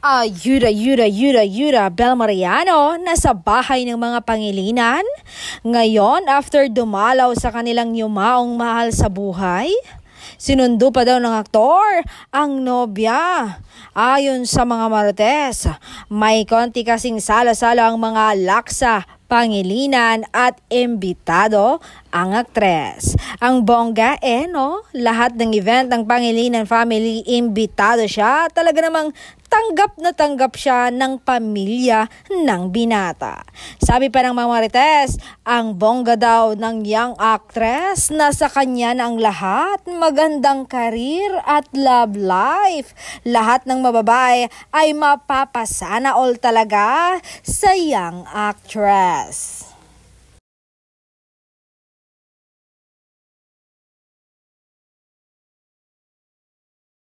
Ayuda, Bel Mariano, nasa bahay ng mga Pangilinan. Ngayon, after dumalaw sa kanilang yumaong mahal sa buhay, sinundo pa daw ng aktor ang nobya. Ayon sa mga Marites, may konti kasing sala-sala ang mga laksa, Pangilinan at imbitado ang aktres. Ang bongga no? Lahat ng event ng Pangilinan family, imbitado siya. Talaga namang tanggap na tanggap siya ng pamilya ng binata. Sabi pa ng mga Marites, ang bongga daw ng young actress, nasa kanya na ang lahat. Magandang karir at love life. Lahat ng mababae ay mapapasana all talaga sa young actress.